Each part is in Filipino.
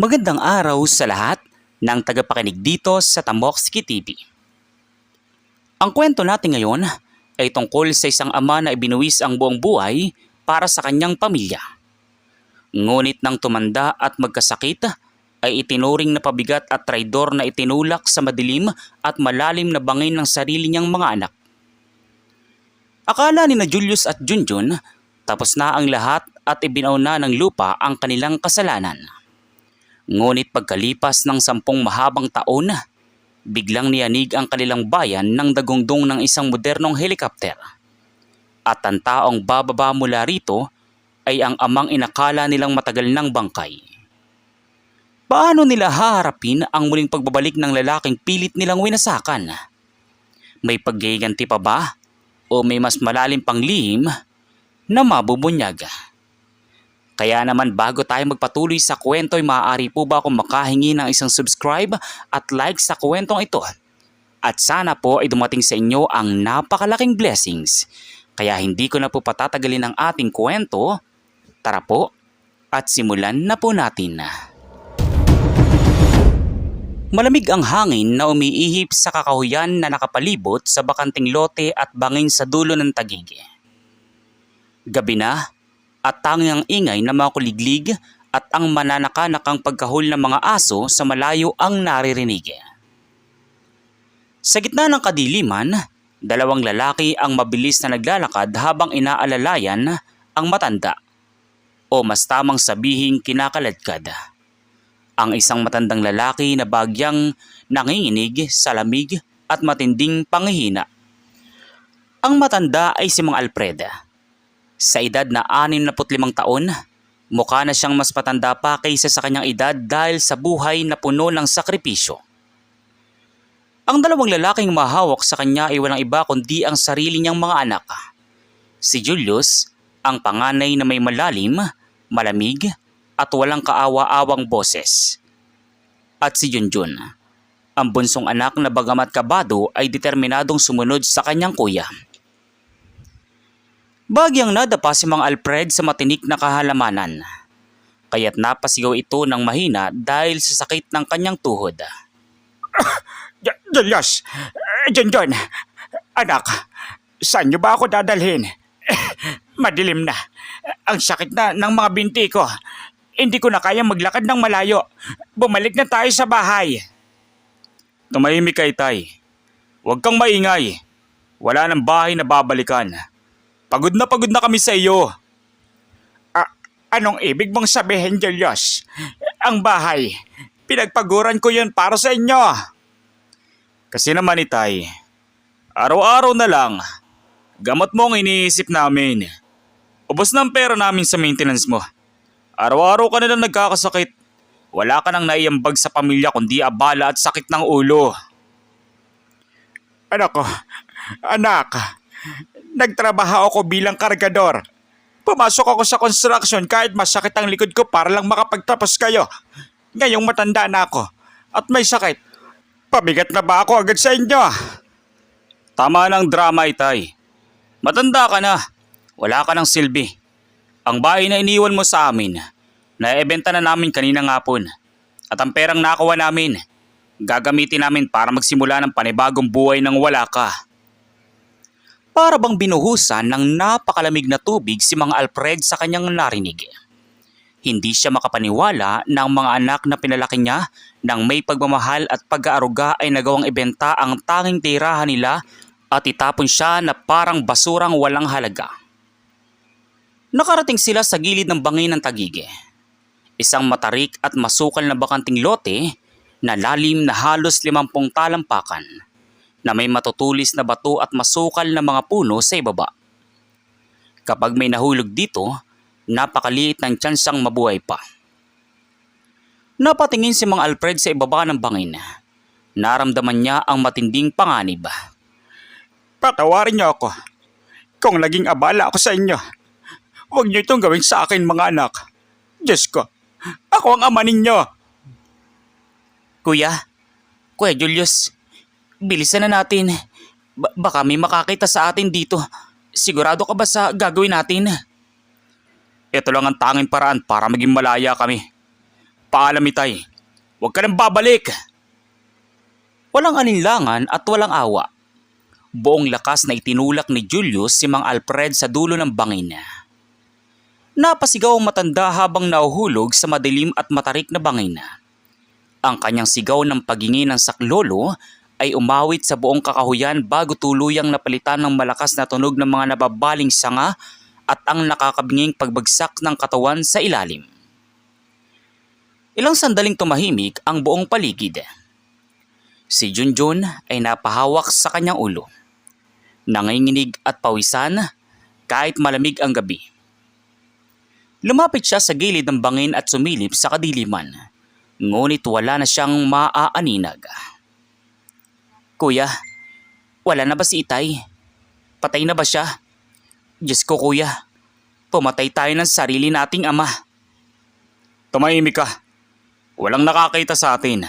Magandang araw sa lahat ng tagapakinig dito sa Tamokski TV. Ang kwento natin ngayon ay tungkol sa isang ama na ibinuwis ang buong buhay para sa kanyang pamilya. Ngunit nang tumanda at magkasakit, ay itinuring na pabigat at traidor na itinulak sa madilim at malalim na bangin ng sarili niyang mga anak. Akala ni na Julius at Junjun tapos na ang lahat at ibinaw na ng lupa ang kanilang kasalanan. Ngunit pagkalipas ng 10 mahabang taon, biglang niyanig ang kanilang bayan ng dagundong ng isang modernong helikopter. At ang taong bababa mula rito ay ang amang inakala nilang matagal ng bangkay. Paano nila haharapin ang muling pagbabalik ng lalaking pilit nilang winasakan? May paggiganti pa ba? O may mas malalim pang lihim na mabubunyaga? Kaya naman bago tayo magpatuloy sa kwento ay maaari po ba akong makahingi ng isang subscribe at like sa kwentong ito? At sana po ay dumating sa inyo ang napakalaking blessings. Kaya hindi ko na po patatagalin ang ating kwento. Tara po at simulan na po natin. Malamig ang hangin na umiihip sa kakahuyan na nakapalibot sa bakanting lote at bangin sa dulo ng Taguig. Gabi na at tanging ang ingay ng mga kuliglig at ang mananakanakang pagkahol ng mga aso sa malayo ang naririnig. Sa gitna ng kadiliman, 2 lalaki ang mabilis na naglalakad habang inaalalayan ang matanda o mas tamang sabihing kinakaladkad. Ang isang matandang lalaki na bagyang nanginginig sa lamig at matinding panghihina. Ang matanda ay si Mang Alfred. Sa edad na 65 taon, mukha na siyang mas patanda pa kaysa sa kanyang edad dahil sa buhay na puno ng sakripisyo. Ang 2 lalaking mahawak sa kanya ay walang iba kundi ang sarili niyang mga anak. Si Julius, ang panganay na may malalim, malamig at walang kaawa-awang boses. At si Junjun, ang bunsong anak na bagamat kabado ay determinadong sumunod sa kanyang kuya. Bagyang nadapa si Mang Alfred sa matinik na kahalamanan, kaya't napasigaw ito ng mahina dahil sa sakit ng kanyang tuhod. Julius, Junjun, anak, saan niyo ba ako dadalhin? Madilim na. Ang sakit na ng mga binti ko. Hindi ko na kayang maglakad ng malayo. Bumalik na tayo sa bahay. Tumahimik ka, Itay. Huwag kang maingay. Wala ng bahay na babalikan. Pagod na kami sa iyo. Anong ibig mong sabihin, Julius? Ang bahay, pinagpaguran ko yun para sa inyo. Kasi naman, Itay, araw-araw na lang, gamot mo ang iniisip namin. Ubos na ang pera namin sa maintenance mo. Araw-araw ka na lang nagkakasakit. Wala ka nang naiambag sa pamilya kundi abala at sakit ng ulo. Anak, nagtrabaho ako bilang kargador. Pumasok ako sa construction kahit masakit ang likod ko para lang makapagtapos kayo. Ngayong matanda na ako at may sakit. Pabigat na ba ako agad sa inyo? Tama ng drama, Itay. Matanda ka na. Wala ka ng silbi. Ang bahay na iniwan mo sa amin, naibenta na namin kanina ngapon. At ang perang nakuha namin, gagamitin namin para magsimula ng panibagong buhay nang wala ka. Para bang binuhusan ng napakalamig na tubig si Mang Alfred sa kanyang narinig. Hindi siya makapaniwala na ang mga anak na pinalaki niya ng may pagmamahal at pag-aaruga ay nagawang ibenta ang tanging tirahan nila at itapon siya na parang basurang walang halaga. Nakarating sila sa gilid ng bangin ng Taguig. Isang matarik at masukal na bakanting lote na lalim na halos 50 talampakan na may matutulis na bato at masukal na mga puno sa ibaba. Kapag may nahulog dito, napakaliit ng tsansang mabuhay pa. Napatingin si Mang Alfred sa ibaba ng bangin. Naramdaman niya ang matinding panganib. Patawarin niyo ako kung naging abala ako sa inyo. Huwag niyo itong gawin sa akin, mga anak. Diyos ko, ako ang ama ninyo. Kuya Julius, bilisan na natin. Baka may makakita sa atin dito. Sigurado ka ba sa gagawin natin? Ito lang ang tanging paraan para maging malaya kami. Paalam Itay, huwag ka nang babalik. Walang alinlangan at walang awa. Buong lakas na itinulak ni Julius si Mang Alfred sa dulo ng bangin. Napasigaw ang matanda habang nahuhulog sa madilim at matarik na bangin. Ang kanyang sigaw ng pagingi ng saklolo ay umawit sa buong kakahuyan bago tuluyang napalitan ng malakas na tunog ng mga nababaling sanga at ang nakakabinging pagbagsak ng katawan sa ilalim. Ilang sandaling tumahimik ang buong paligid. Si Junjun ay napahawak sa kanyang ulo. Nanginginig at pawisan kahit malamig ang gabi. Lumapit siya sa gilid ng bangin at sumilip sa kadiliman. Ngunit wala na siyang maaaninag. Kuya, wala na ba si Itay? Patay na ba siya? Diyos ko kuya, pumatay tayo ng sarili nating ama. Tumahimik ka. Walang nakakita sa atin.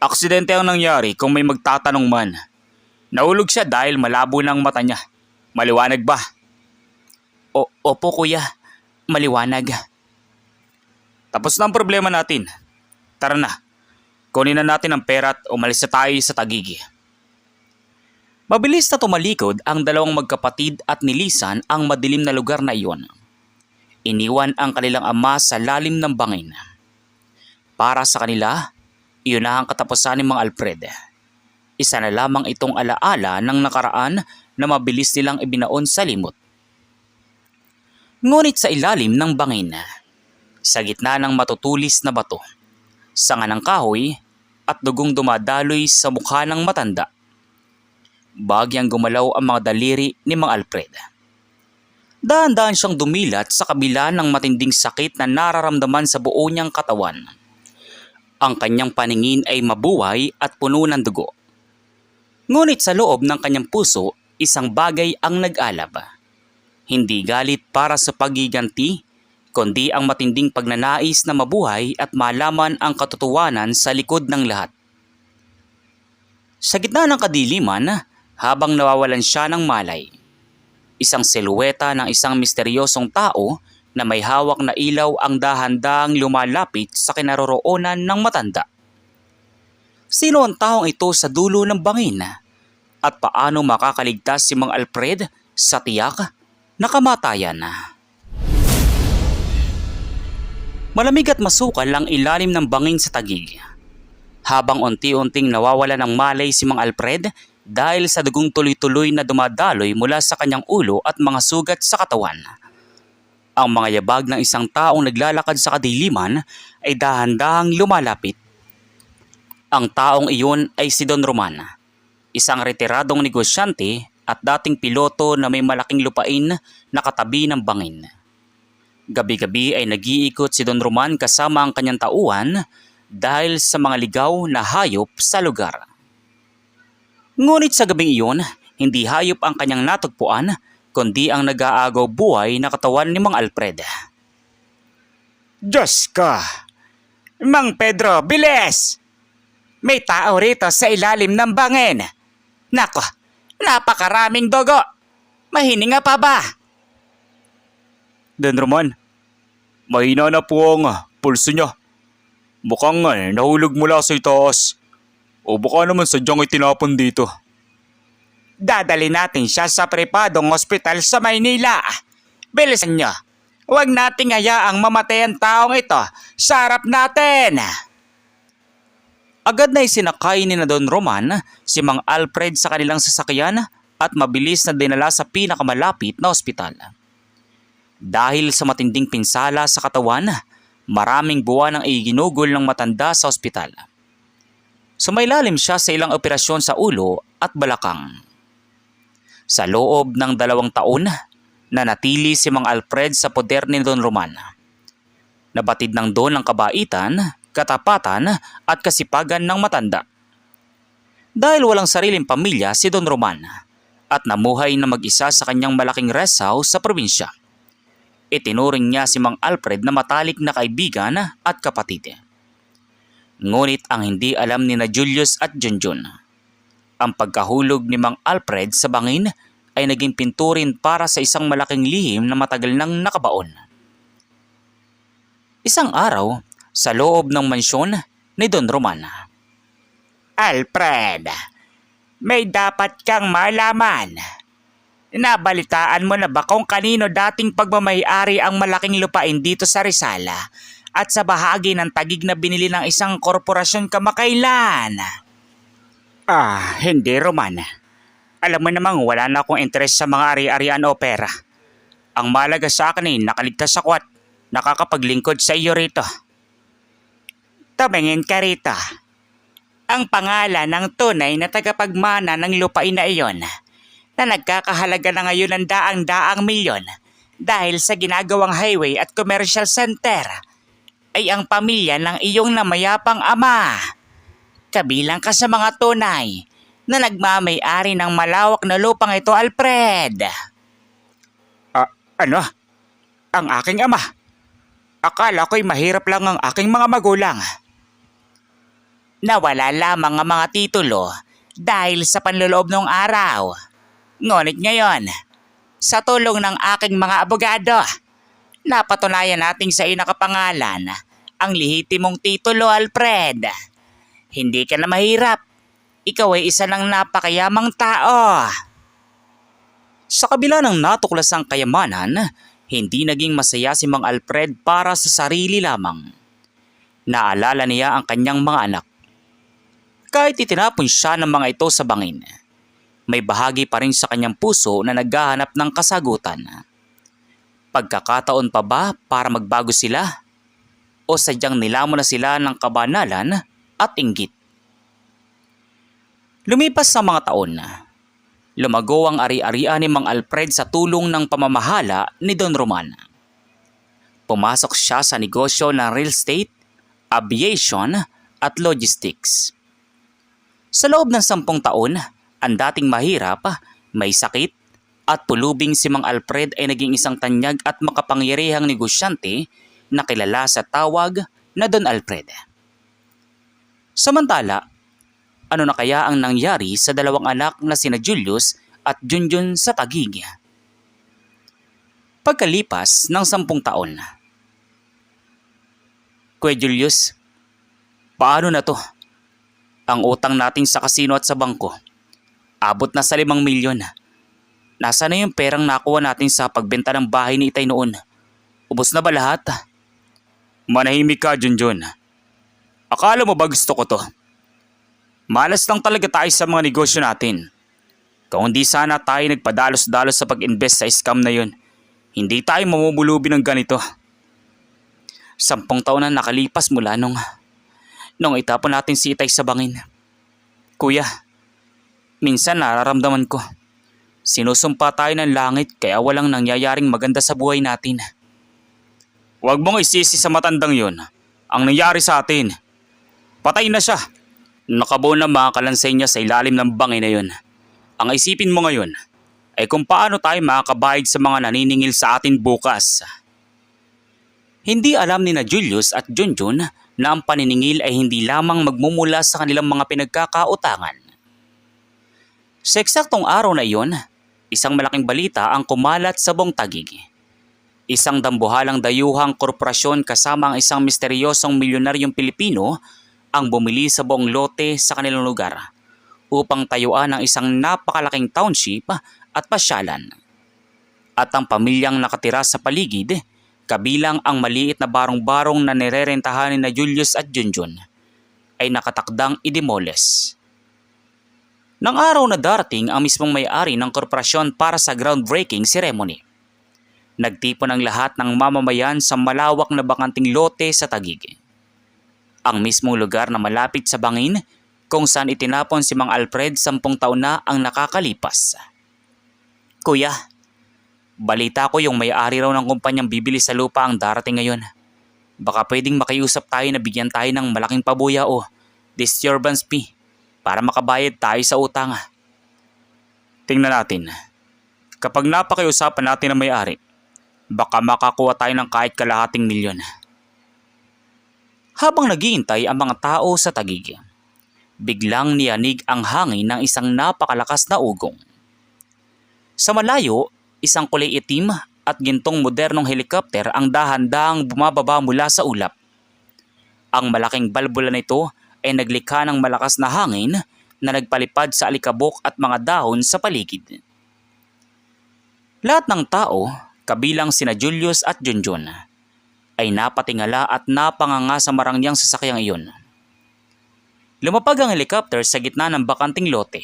Aksidente ang nangyari kung may magtatanong man. Nahulog siya dahil malabo ng mata niya. Maliwanag ba? Opo kuya, maliwanag. Tapos na ang problema natin. Tara na, kunin na natin ang pera at umalis na tayo sa Taguig. Mabilis na tumalikod ang dalawang magkapatid at nilisan ang madilim na lugar na iyon. Iniwan ang kanilang ama sa lalim ng bangin. Para sa kanila, iyon na ang katapusan ni Mang Alfred. Isa na lamang itong alaala ng nakaraan na mabilis nilang ibinaon sa limot. Ngunit sa ilalim ng bangin, sa gitna ng matutulis na bato, sanga ng kahoy at dugong dumadaloy sa mukha ng matanda. Bagyang gumalaw ang mga daliri ni Mang Alfred. Dahan-dahan siyang dumilat sa kabila ng matinding sakit na nararamdaman sa buo niyang katawan. Ang kanyang paningin ay mabuhay at puno ng dugo. Ngunit sa loob ng kanyang puso, isang bagay ang nag-alab. Hindi galit para sa paggiganti, kundi ang matinding pagnanais na mabuhay at malaman ang katotohanan sa likod ng lahat. Sa gitna ng kadiliman, habang nawawalan siya ng malay, isang silueta ng isang misteryosong tao na may hawak na ilaw ang dahan-dahang lumalapit sa kinaroroonan ng matanda. Sino ang taong ito sa dulo ng bangin? At paano makakaligtas si Mang Alfred sa tiyak na kamatayan? Malamig at masukal ang ilalim ng bangin sa Taguig. Habang unti-unting nawawala ng malay si Mang Alfred dahil sa dugong tuloy-tuloy na dumadaloy mula sa kanyang ulo at mga sugat sa katawan. Ang mga yabag ng isang taong naglalakad sa kadiliman ay dahan-dahang lumalapit. Ang taong iyon ay si Don Roman, isang retiradong negosyante at dating piloto na may malaking lupain na katabi ng bangin. Gabi-gabi ay nag-iikot si Don Roman kasama ang kanyang tauhan dahil sa mga ligaw na hayop sa lugar. Ngunit sa gabing iyon, hindi hayop ang kanyang natagpuan, kundi ang nag-aagaw buhay na katawan ni Mang Alfred. Diyos ko! Mang Pedro, bilis! May tao rito sa ilalim ng bangin. Nako, napakaraming dugo. Mahininga pa ba? Don Roman, mahina na po ang pulso niya. Mukhang nahulog mula sa itaas. O baka naman sadyang itinapon dito. Dadali natin siya sa pripadong ospital sa Maynila. Bilisan niyo. Huwag nating hayaang mamatay ang taong ito sa harap natin. Agad na isinakay ni na Don Roman si Mang Alfred sa kanilang sasakyan at mabilis na dinala sa pinakamalapit na ospital. Dahil sa matinding pinsala sa katawan, maraming buwan ang iginugol ng matanda sa ospital. Sumailalim siya sa ilang operasyon sa ulo at balakang. Sa loob ng 2 taon, nanatili si Mang Alfred sa poder ni Don Roman. Nabatid ng Don ang kabaitan, katapatan at kasipagan ng matanda. Dahil walang sariling pamilya si Don Roman at namuhay na mag-isa sa kanyang malaking rest house sa probinsya. Itinuring niya si Mang Alfred na matalik na kaibigan at kapatid. Ngunit ang hindi alam ni na Julius at Junjun, ang pagkahulog ni Mang Alfred sa bangin ay naging pinturin para sa isang malaking lihim na matagal nang nakabaon. Isang araw, sa loob ng mansyon ni Don Roman. Alfred, may dapat kang malaman. Nabalitaan mo na ba kung kanino dating pagmamayari ang malaking lupain dito sa Rizal at sa bahagi ng Taguig na binili ng isang korporasyon kamakailan? Hindi Roman. Alam mo namang wala na akong interes sa mga ari-arian o pera. Ang malaga sa akin ay nakaligtas ako at nakakapaglingkod sa iyo rito. Tumingin ka rito. Ang pangalan ng tunay na tagapagmana ng lupain na iyon na nagkakahalaga na ngayon ng daang-daang milyon dahil sa ginagawang highway at commercial center ay ang pamilya ng iyong namayapang ama. Kabilang ka sa mga tunay na nagmamay-ari ng malawak na lupang ito, Alfred. Ano? Ang aking ama? Akala ko'y mahirap lang ang aking mga magulang. Nawala lamang ang mga titulo dahil sa panloloob ng araw. Ngunit ngayon, sa tulong ng aking mga abogado, napatunayan nating sa iyo nakapangalan ang lehitimong titulo, Alfred. Hindi ka na mahirap. Ikaw ay isa ng napakayamang tao. Sa kabila ng natuklasang kayamanan, hindi naging masaya si Mang Alfred para sa sarili lamang. Naalala niya ang kanyang mga anak. Kahit itinapon siya ng mga ito sa bangin, may bahagi pa rin sa kanyang puso na naghahanap ng kasagutan. Pagkakataon pa ba para magbago sila? O sadyang nilamon na sila ng kabanalan at inggit? Lumipas sa mga taon, lumago ang ari-arian ni Mang Alfred sa tulong ng pamamahala ni Don Roman. Pumasok siya sa negosyo ng real estate, aviation at logistics. Sa loob ng 10 taon, ang dating mahirap, may sakit at pulubing si Mang Alfred ay naging isang tanyag at makapangyarihang negosyante na kilala sa tawag na Don Alfred. Samantala, ano na kaya ang nangyari sa dalawang anak na sina Julius at Junjun sa Taguig? Pagkalipas ng 10 taon. Kuya Julius, paano na to? Ang utang natin sa kasino at sa bangko, abot na sa 5 milyon. Nasaan na yung perang nakuha natin sa pagbenta ng bahay ni Itay noon? Ubos na ba lahat? Manahimik ka, Junjun. Akala mo ba gusto ko to? Malas lang talaga tayo sa mga negosyo natin. Kung hindi sana tayo nagpadalos-dalos sa pag-invest sa scam na yun, hindi tayo mamumulubi ng ganito. 10 taon na nakalipas mula nung itapon natin si Itay sa bangin. Kuya, minsan nararamdaman ko, sinusumpa tayo ng langit kaya walang nangyayaring maganda sa buhay natin. Huwag mong isisi sa matandang yun ang nangyari sa atin. Patay na siya. Nakabuo na mga kalansay niya sa ilalim ng bangin na yun. Ang isipin mo ngayon ay kung paano tayo makakabayad sa mga naniningil sa atin bukas. Hindi alam ni na Julius at Junjun na ang paniningil ay hindi lamang magmumula sa kanilang mga pinagkakautangan. Sa eksaktong araw na iyon, isang malaking balita ang kumalat sa buong Taguig. Isang dambuhalang dayuhang korporasyon kasama ang isang misteryosong milyonaryong Pilipino ang bumili sa buong lote sa kanilang lugar upang tayuan ang isang napakalaking township at pasyalan. At ang pamilyang nakatira sa paligid, kabilang ang maliit na barong-barong na nirerentahan ni na Julius at Junjun, ay nakatakdang idemoles. Nang araw na darating ang mismong may-ari ng korporasyon para sa groundbreaking ceremony, nagtipon ang lahat ng mamamayan sa malawak na bakanting lote sa Taguig. Ang mismong lugar na malapit sa bangin kung saan itinapon si Mang Alfred 10 taon na ang nakakalipas. Kuya, balita ko yung may-ari raw ng kumpanyang bibili sa lupa ang darating ngayon. Baka pwedeng makiusap tayo na bigyan tayo ng malaking pabuya o disturbance fee para makabayad tayo sa utang. Tingnan natin. Kapag napakiusapan natin ang may-ari, baka makakuha tayo ng kahit kalahating milyon. Habang naghihintay ang mga tao sa Taguig, biglang niyanig ang hangin ng isang napakalakas na ugong. Sa malayo, isang kulay itim at gintong modernong helikopter ang dahan-dahang bumababa mula sa ulap. Ang malaking balbula nito ay naglikha ng malakas na hangin na nagpalipad sa alikabok at mga dahon sa paligid. Lahat ng tao, kabilang sina Julius at Junjun, ay napatingala at napanganga sa marangyang sasakyang iyon. Lumapag ang helicopter sa gitna ng bakanting lote.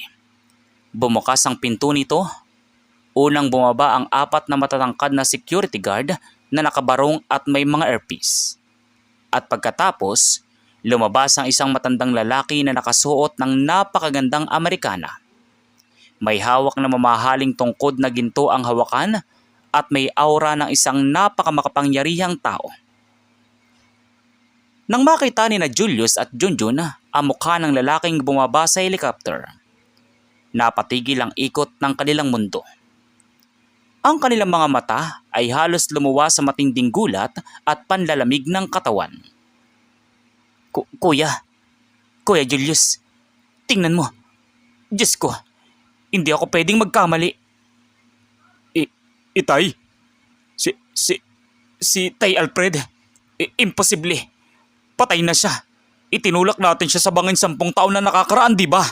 Bumukas ang pinto nito. Unang bumaba ang 4 na matatangkad na security guard na nakabarong at may mga earpiece. At pagkatapos, lumabas ang isang matandang lalaki na nakasuot ng napakagandang Amerikana. May hawak na mamahaling tungkod na ginto ang hawakan at may aura ng isang napakamakapangyarihang tao. Nang makita ni na Julius at Junjun ang mukha ng lalaking bumaba sa helicopter, napatigil ang ikot ng kanilang mundo. Ang kanilang mga mata ay halos lumuwa sa matinding gulat at panlalamig ng katawan. Kuya Julius, tingnan mo. Diyos ko, hindi ako pwedeng magkamali. Itay, Si Tay Alfred, imposible. Patay na siya. Itinulak natin siya sa bangin 10 taon na nakakaraan, di ba?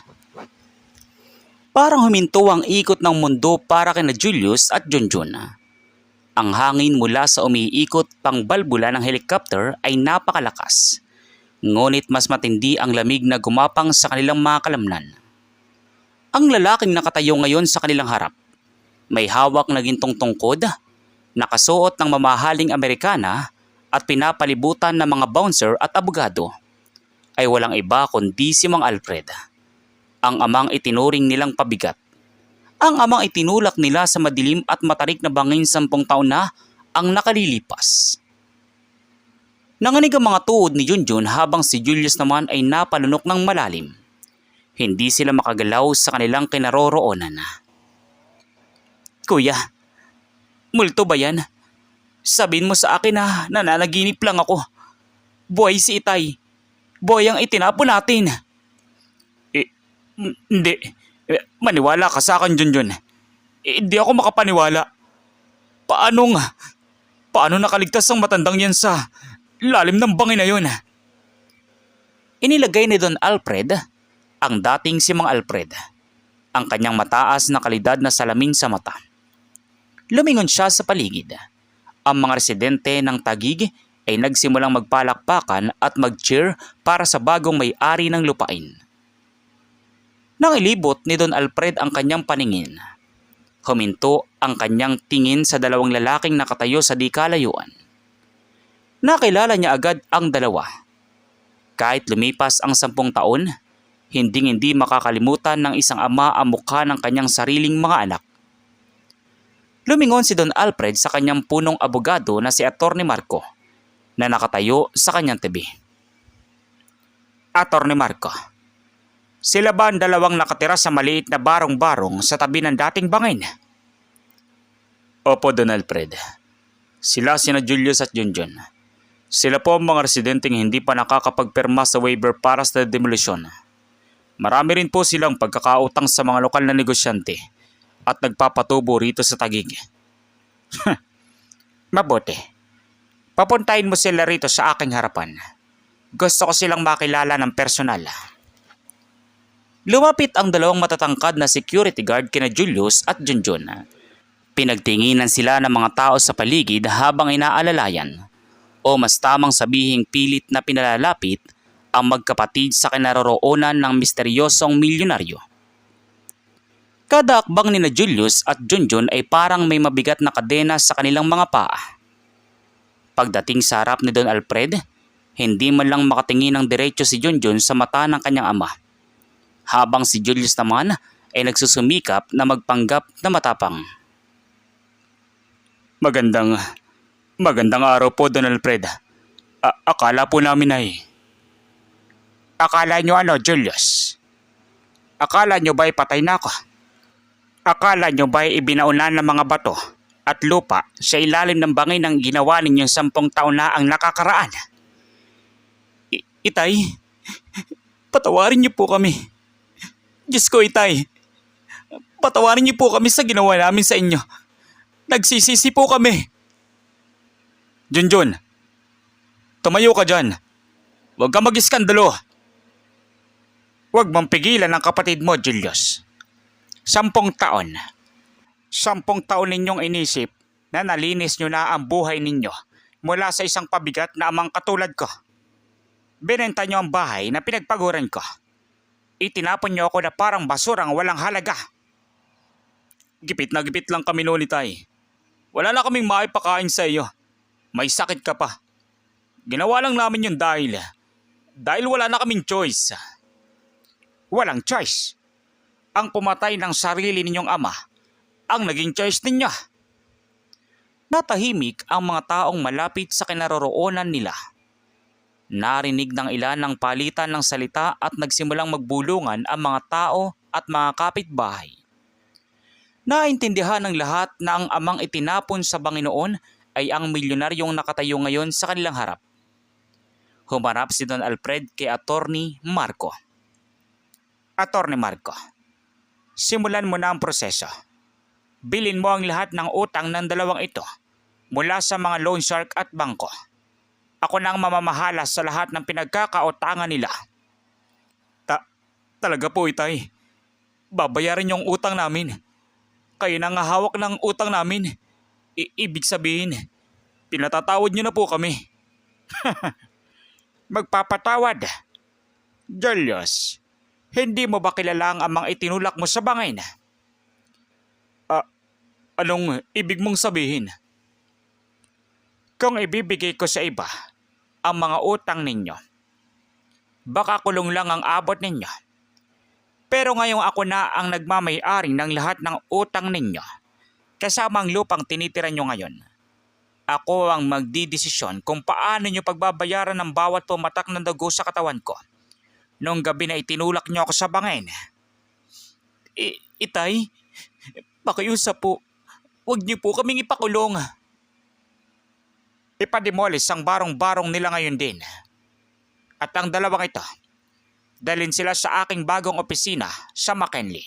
Parang huminto ang ikot ng mundo para kina Julius at Junjun. Ang hangin mula sa umiikot pang balbula ng helicopter ay napakalakas. Ngunit mas matindi ang lamig na gumapang sa kanilang mga kalamnan. Ang lalaking nakatayo ngayon sa kanilang harap, may hawak na gintong tungkod, nakasuot ng mamahaling Amerikana at pinapalibutan ng mga bouncer at abogado, ay walang iba kundi si Mang Alfred. Ang amang itinuring nilang pabigat. Ang amang itinulak nila sa madilim at matarik na bangin 10 taon na ang nakalilipas. Nanganig ang mga tuhod ni Junjun habang si Julius naman ay napalunok ng malalim. Hindi sila makagalaw sa kanilang kinaroroonan. Kuya, multo ba yan? Sabihin mo sa akin na nananaginip lang ako. Buhay si Itay. Buhay ang itinapon natin. Hindi. Maniwala ka sa akin, Junjun. Hindi ako makapaniwala. Paano nakaligtas ang matandang yan sa lalim ng bangin na yun? Inilagay ni Don Alfred, ang dating si Mang Alfred, ang kanyang mataas na kalidad na salamin sa mata. Lumingon siya sa paligid. Ang mga residente ng Taguig ay nagsimulang magpalakpakan at mag-cheer para sa bagong may-ari ng lupain. Nang ilibot ni Don Alfred ang kanyang paningin, huminto ang kanyang tingin sa 2 lalaking nakatayo sa di kalayuan. Nakilala niya agad ang dalawa. Kahit lumipas ang 10 taon, hindi makakalimutan ng isang ama ang mukha ng kanyang sariling mga anak. Lumingon si Don Alfred sa kanyang punong abogado na si Atty. Marco na nakatayo sa kanyang tabi. Atty. Marco, sila ba ang 2 nakatira sa maliit na barong-barong sa tabi ng dating bangin? Opo, Don Alfred. Sila sina Julius at Junjun. Sila po ang mga residenteng hindi pa nakakapagpirma sa waiver para sa demolisyon. Marami rin po silang pagkakautang sa mga lokal na negosyante at nagpapatubo rito sa Taguig. Mabuti. Papuntahin mo sila rito sa aking harapan. Gusto ko silang makilala ng personal. Lumapit ang 2 matatangkad na security guard kina Julius at Junjun. Pinagtinginan sila ng mga tao sa paligid habang inaalalayan, o mas tamang sabihing pilit na pinalalapit ang magkapatid sa kinaroroonan ng misteryosong milyonaryo. Kada akbang ni na Julius at Junjun ay parang may mabigat na kadena sa kanilang mga paa. Pagdating sa harap ni Don Alfred, hindi man lang makatingin ng diretso si Junjun sa mata ng kanyang ama, habang si Julius naman ay nagsusumikap na magpanggap na matapang. Magandang araw po, Don Alfred. Akala po namin ay... Akala nyo ano, Julius? Akala nyo ba'y patay na ako? Akala nyo ba'y ibinaunan ng mga bato at lupa sa ilalim ng bangin ng ginawa ninyong 10 taon na ang nakakaraan? Itay, patawarin niyo po kami. Diyos ko, Itay. Patawarin niyo po kami sa ginawa namin sa inyo. Nagsisisi po kami. Junjun, tumayo ka dyan. Huwag kang mag-iskandalo. Huwag mong pigilan ang kapatid mo, Julius. 10 taon. 10 taon ninyong inisip na nalinis nyo na ang buhay ninyo mula sa isang pabigat na amang katulad ko. Binenta nyo ang bahay na pinagpaguran ko. Itinapon nyo ako na parang basurang walang halaga. Gipit na gipit lang kami noon, Itay. Wala na kaming maipakain sa iyo. May sakit ka pa. Ginawa lang namin yun dahil wala na kaming choice. Walang choice. Ang pumatay ng sarili ninyong ama ang naging choice ninyo. Natahimik ang mga taong malapit sa kinaroroonan nila. Narinig ng ilan ng palitan ng salita at nagsimulang magbulungan ang mga tao at mga kapitbahay. Naintindihan ng lahat na ang amang itinapon sa Panginoon ay ang milyonaryong nakatayo ngayon sa kanilang harap. Humarap si Don Alfred kay Attorney Marco. Attorney Marco, simulan mo na ang proseso. Bilin mo ang lahat ng utang ng dalawang ito mula sa mga loan shark at bangko. Ako na ang mamamahala sa lahat ng pinagkakautangan nila. Talaga po, Itay. Babayaran yung utang namin. Kayo na nga hawak ng utang namin. Ibig sabihin, pinatatawad niyo na po kami. Magpapatawad? Julius, hindi mo ba kilala ang amang itinulak mo sa bangin? Anong ibig mong sabihin? Kung ibibigay ko sa iba ang mga utang ninyo, baka kulong lang ang abot ninyo. Pero ngayong ako na ang nagmamay-ari ng lahat ng utang ninyo, kasama ang lupang tinitira nyo ngayon. Ako ang magdidesisyon kung paano nyo pagbabayaran ng bawat pumatak ng dugo sa katawan ko. Noong gabi na itinulak nyo ako sa bangin. Itay, pakiusap po. Huwag niyo po kaming ipakulong. Ipademolis ang barong-barong nila ngayon din. At ang dalawang ito, dalhin sila sa aking bagong opisina sa McKinley.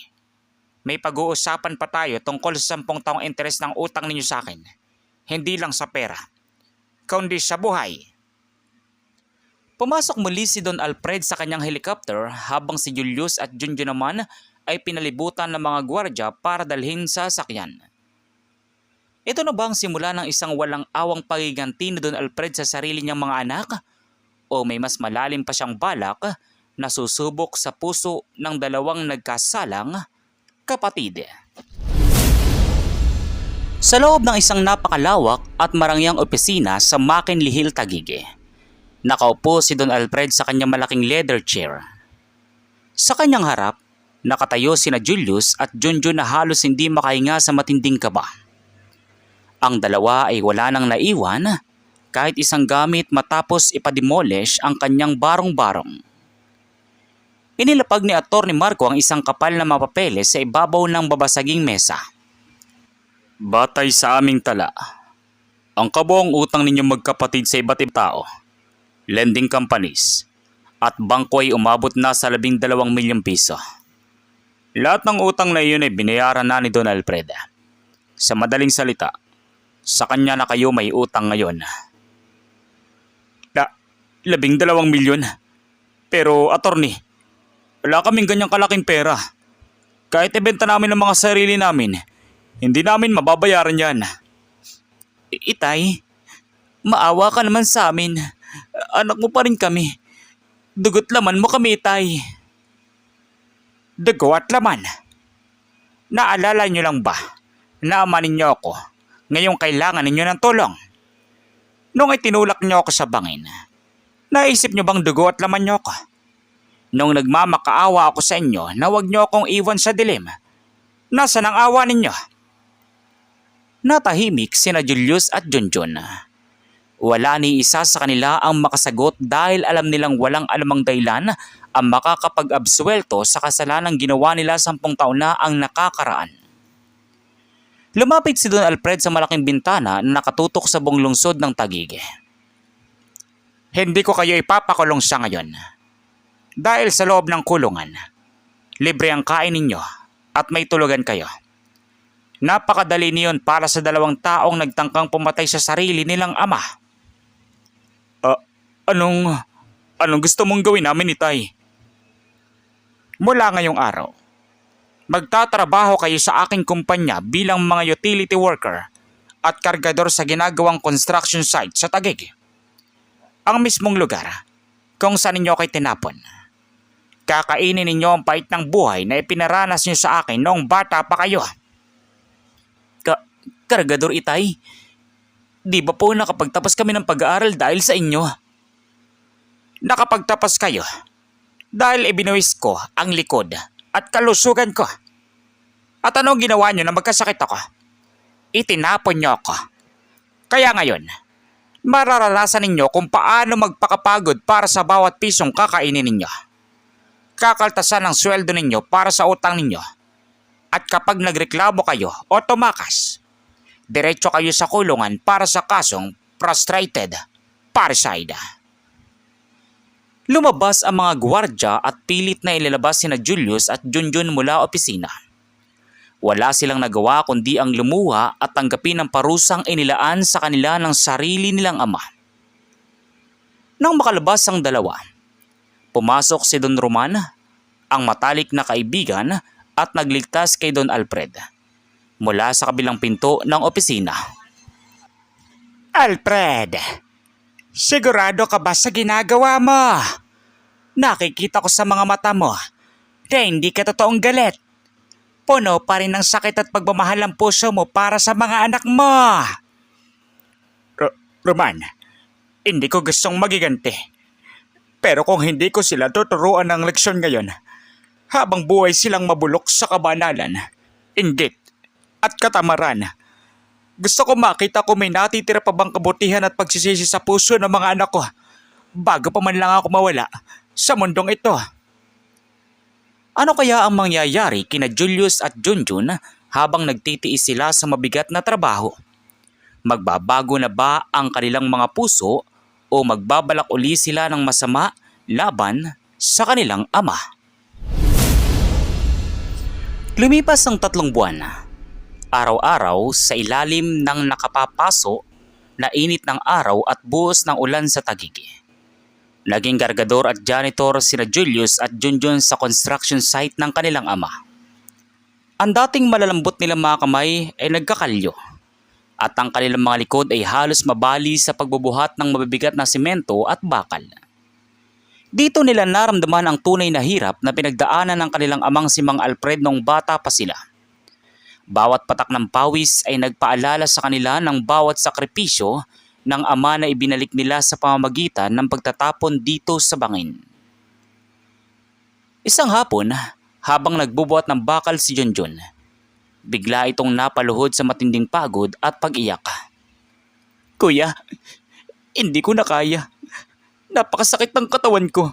May pag-uusapan pa tayo tungkol sa 10 taong interes ng utang ninyo sa akin. Hindi lang sa pera, kundi sa buhay. Pumasok muli si Don Alfred sa kanyang helicopter habang si Julius at Junjun naman ay pinalibutan ng mga gwardya para dalhin sa sakyan. Ito na ba ang simula ng isang walang awang pagiganti ni Don Alfred sa sarili niyang mga anak? O may mas malalim pa siyang balak na susubok sa puso ng dalawang nagkasalang kapatid? Sa loob ng isang napakalawak at marangyang opisina sa McKinley Hill, Taguig, nakaupo si Don Alfred sa kanyang malaking leather chair. Sa kanyang harap, nakatayo sina Julius at Junjun na halos hindi makahinga sa matinding kaba. Ang dalawa ay wala nang naiwan kahit isang gamit matapos ipademolish ang kanyang barong-barong. Inilapag ni Attorney Marco ang isang kapal na mapapeles sa ibabaw ng babasaging mesa. Batay sa aming tala, ang kabuong utang ninyong magkapatid sa iba't ibang tao, lending companies, at bangko ay umabot na sa 12 milyong piso. Lahat ng utang na iyon ay binayaran na ni Don Alfred. Sa madaling salita, sa kanya na kayo may utang ngayon. 12 milyon? Pero, attorney, wala kaming ganyang kalaking pera. Kahit ibenta namin ang mga sarili namin, hindi namin mababayaran yan. Itay, maawa ka naman sa amin. Anak mo pa rin kami. Dugo't laman mo kami, Itay. Dugo at laman? Naalala niyo lang ba na ama ninyo ako ngayong kailangan ninyo ng tulong? Nung itinulak niyo ako sa bangin, naisip niyo bang dugo at laman niyo ako? Nung nagmamakaawa ako sa inyo na huwag niyo akong iwan sa dilim, nasaan ang awa ninyo? Natahimik sina Julius at Junjun. Wala ni isa sa kanila ang makasagot dahil alam nilang walang anumang dahilan ang makakapag-absuelto sa kasalanang ginawa nila 10 taon na ang nakakaraan. Lumapit si Don Alfred sa malaking bintana na nakatutok sa buong lungsod ng Taguig. Hindi ko kayo ipapakulong sa ngayon. Dahil sa loob ng kulungan, libre ang kain ninyo at may tulugan kayo. Napakadali niyon para sa 2 taong nagtangkang pumatay sa sarili nilang ama. Anong gusto mong gawin namin, Itay? Mula ngayong araw, magtatrabaho kayo sa aking kumpanya bilang mga utility worker at kargador sa ginagawang construction site sa Taguig. Ang mismong lugar kung saan ninyo kayo tinapon. Kakainin ninyo ang pait ng buhay na ipinaranas niyo sa akin noong bata pa kayo. Kargador, Itay? Di ba po nakapagtapos kami ng pag-aaral dahil sa inyo? Nakapagtapos kayo dahil ibinuwis ko ang likod at kalusugan ko. At anong ginawa niyo na magkasakit ako? Itinapon niyo ako. Kaya ngayon, mararanasan ninyo kung paano magpakapagod para sa bawat pisong kakainin ninyo. Kakaltasan ang sweldo ninyo para sa utang ninyo. At kapag nagreklamo kayo o tumakas, diretso kayo sa kulungan para sa kasong prostrated parricide. Lumabas ang mga gwardya at pilit na ilalabas sina Julius at Junjun mula opisina. Wala silang nagawa kundi ang lumuha at tanggapin ang parusang inilaan sa kanila ng sarili nilang ama. Nang makalabas ang dalawa, pumasok si Don Roman, ang matalik na kaibigan, at nagligtas kay Don Alfred mula sa kabilang pinto ng opisina. Alfred, sigurado ka ba sa ginagawa mo? Nakikita ko sa mga mata mo na hindi ka totoong galit. Puno pa rin ng sakit at pagmamahal ang puso mo para sa mga anak mo. Roman, hindi ko gustong magiganti. Pero kung hindi ko sila tuturuan ng leksyon ngayon, habang buhay silang mabulok sa kabanalan, inggit at katamaran, gusto ko makita kung may natitira pa bang kabutihan at pagsisisi sa puso ng mga anak ko bago pa man lang ako mawala sa mundong ito. Ano kaya ang mangyayari kina Julius at Junjun habang nagtitiis sila sa mabigat na trabaho? Magbabago na ba ang kanilang mga puso o magbabalak uli sila ng masama laban sa kanilang ama? Lumipas ang 3 buwan. Araw-araw sa ilalim ng nakapapaso na init ng araw at buhos ng ulan sa Taguig. Naging kargador at janitor sina Julius at Junjun sa construction site ng kanilang ama. Ang dating malalambot nilang mga kamay ay nagkakalyo at ang kanilang mga likod ay halos mabali sa pagbubuhat ng mabibigat na simento at bakal. Dito nila naramdaman ang tunay na hirap na pinagdaanan ng kanilang amang si Mang Alfred noong bata pa sila. Bawat patak ng pawis ay nagpaalala sa kanila ng bawat sakripisyo ng ama na ibinalik nila sa pamamagitan ng pagtatapon dito sa bangin. Isang hapon, habang nagbubuhat ng bakal si Junjun, bigla itong napaluhod sa matinding pagod at pag-iyak. "Kuya, hindi ko na kaya. Napakasakit ng katawan ko.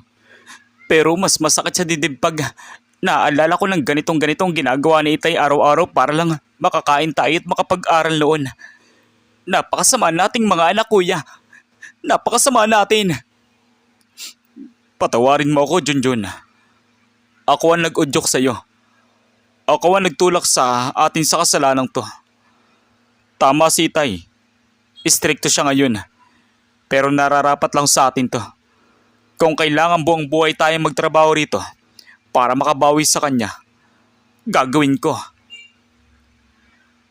Pero mas masakit sa dibdib pag naalala ko ng ganitong ginagawa ni Itay araw-araw para lang makakain tayo at makapag-aral noon. Napakasama nating mga anak, kuya. Napakasama natin." "Patawarin mo ako, Junjun. Ako ang nag-udyok sa'yo. Ako ang nagtulak sa atin sa kasalanang to. Tama si Itay. Istrikto siya ngayon. Pero nararapat lang sa atin to. Kung kailangan buong buhay tayong magtrabaho rito para makabawi sa kanya, gagawin ko."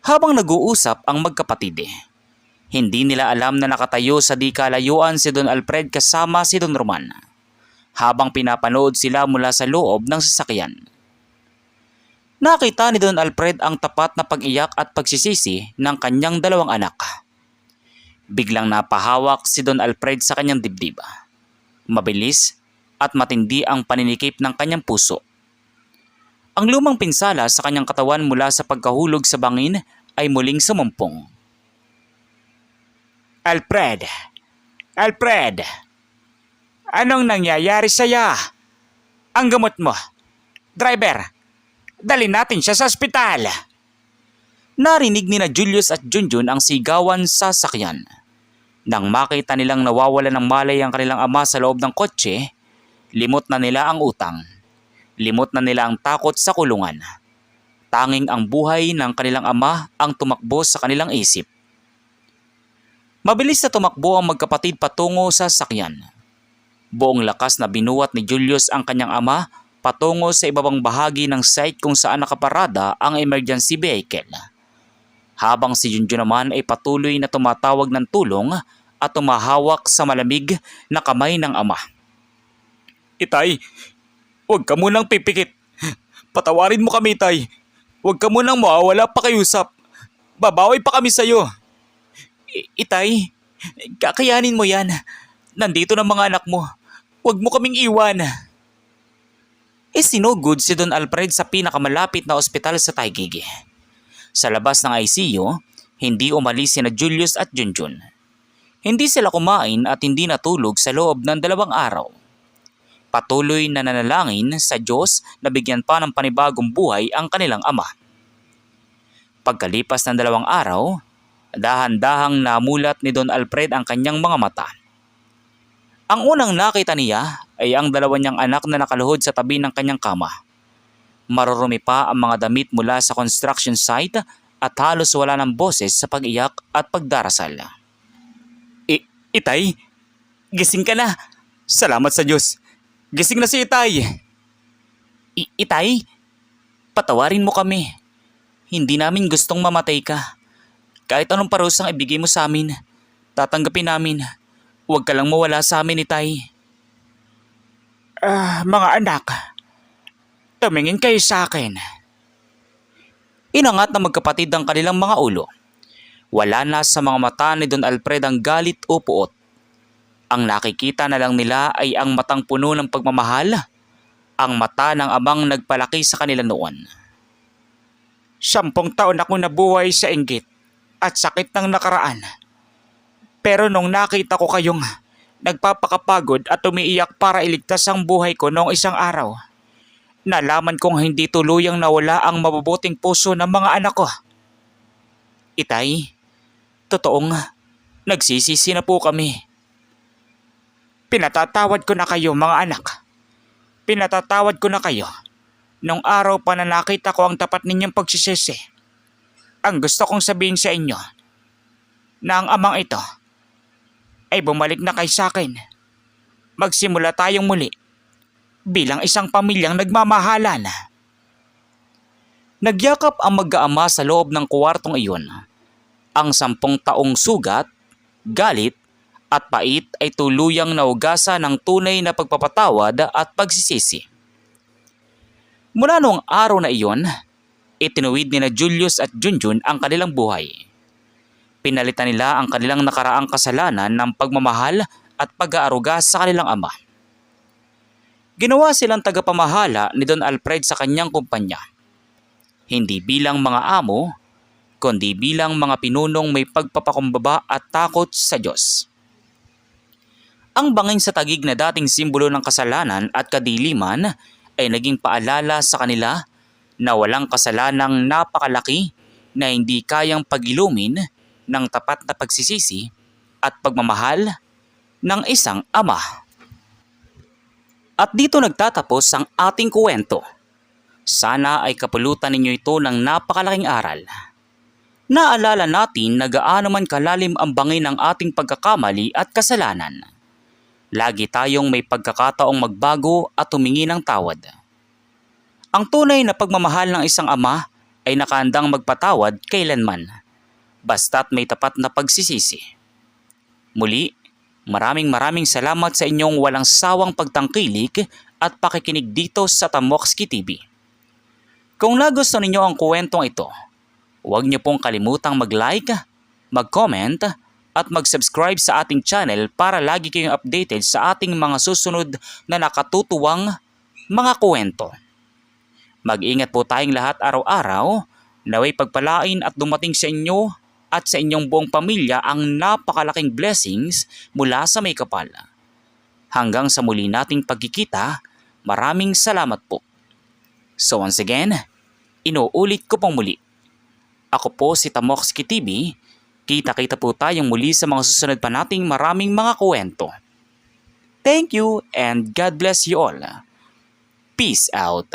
Habang nag-uusap ang magkapatid, hindi nila alam na nakatayo sa di kalayuan si Don Alfred kasama si Don Roman habang pinapanood sila mula sa loob ng sasakyan. Nakita ni Don Alfred ang tapat na pag-iyak at pagsisisi ng kanyang 2 anak. Biglang napahawak si Don Alfred sa kanyang dibdib. Mabilis at matindi ang paninikip ng kanyang puso. Ang lumang pinsala sa kanyang katawan mula sa pagkahulog sa bangin ay muling sumumpong. Alfred! Alfred! Anong nangyayari sa'yo? Ang gamot mo. Driver, dali natin siya sa ospital. Narinig ni na Julius at Junjun ang sigawan sa sakyan. Nang makita nilang nawawalan ng malay ang kanilang ama sa loob ng kotse, limot na nila ang utang. Limot na nila ang takot sa kulungan. Tanging ang buhay ng kanilang ama ang tumakbo sa kanilang isip. Mabilis na tumakbo ang magkapatid patungo sa sakyan. Buong lakas na binuwat ni Julius ang kanyang ama patungo sa ibabang bahagi ng site kung saan nakaparada ang emergency vehicle. Habang si Junjun naman ay patuloy na tumatawag ng tulong at tumahawak sa malamig na kamay ng ama. Itay, huwag ka munang pipikit. Patawarin mo kami, Itay. Huwag ka munang mawawala pa kayusap. Babawi pa kami sa'yo. Itay, kakayanin mo yan. Nandito na mga anak mo. Huwag mo kaming iwan. Sinugod si Don Alfred sa pinakamalapit na ospital sa Taguig. Sa labas ng ICU, hindi umalis sina Julius at Junjun. Hindi sila kumain at hindi natulog sa loob ng 2 araw. Patuloy na nanalangin sa Diyos na bigyan pa ng panibagong buhay ang kanilang ama. Pagkalipas ng 2 araw, dahan-dahang namulat ni Don Alfred ang kanyang mga mata. Ang unang nakita niya ay ang 2 niyang anak na nakaluhod sa tabi ng kanyang kama. Marurumi pa ang mga damit mula sa construction site at halos wala ng boses sa pag-iyak at pagdarasal. Itay, gising ka na. Salamat sa Diyos. Gising na si Itay. Itay, patawarin mo kami. Hindi namin gustong mamatay ka. Kahit anong parusang ibigay mo sa amin, tatanggapin namin. Huwag ka lang mawala sa amin, Itay. Mga anak, tumingin kayo sa akin. Inangat na magkapatid ang kanilang mga ulo. Wala na sa mga mata ni Don Alfred ang galit o puot. Ang nakikita na lang nila ay ang matang puno ng pagmamahal, ang mata ng amang nagpalaki sa kanila noon. 10 taon ako nabuhay sa inggit at sakit ng nakaraan. Pero nung nakita ko kayong nagpapakapagod at umiiyak para iligtas ang buhay ko noong isang araw, nalaman kong hindi tuluyang nawala ang mabubuting puso ng mga anak ko. Itay, totoong nagsisisi na po kami. Pinatatawad ko na kayo, mga anak. Pinatatawad ko na kayo. Nung araw pa na nakita ko ang tapat ninyong pagsisisi. Ang gusto kong sabihin sa inyo na ang amang ito ay bumalik na kay sa akin. Magsimula tayong muli bilang isang pamilyang nagmamahalan. Nagyakap ang mag-aama sa loob ng kwartong iyon. Ang 10 taong sugat, galit at pait ay tuluyang naugasan ng tunay na pagpapatawad at pagsisisi. Mula noong araw na iyon, itinuwid ni na Julius at Junjun ang kanilang buhay. Pinalitan nila ang kanilang nakaraang kasalanan ng pagmamahal at pag-aaruga sa kanilang ama. Ginawa silang tagapamahala ni Don Alfred sa kanyang kumpanya. Hindi bilang mga amo, kundi bilang mga pinunong may pagpapakumbaba at takot sa Diyos. Ang bangin sa Taguig na dating simbolo ng kasalanan at kadiliman ay naging paalala sa kanila na walang kasalanang napakalaki na hindi kayang pagilumin ng tapat na pagsisisi at pagmamahal ng isang ama. At dito nagtatapos ang ating kwento. Sana ay kapulutan ninyo ito ng napakalaking aral. Naalala natin na gaano man kalalim ang bangin ng ating pagkakamali at kasalanan. Lagi tayong may pagkakataong magbago at humingi ng tawad. Ang tunay na pagmamahal ng isang ama ay nakahandang magpatawad kailanman, basta't may tapat na pagsisisi. Muli, maraming salamat sa inyong walang sawang pagtangkilik at pakikinig dito sa Tamoxki TV. Kung nagustuhan ninyo ang kwentong ito, huwag niyo pong kalimutang mag-like, mag-comment, at mag-subscribe sa ating channel para lagi kayong updated sa ating mga susunod na nakatutuwang mga kwento. Mag-ingat po tayong lahat araw-araw, naway pagpalain at dumating sa inyo at sa inyong buong pamilya ang napakalaking blessings mula sa may kapal. Hanggang sa muli nating pagkikita, maraming salamat po. So once again, inuulit ko pong muli. Ako po si Tamoxki TV. Kita-kita po tayong muli sa mga susunod pa nating maraming mga kwento. Thank you and God bless you all. Peace out.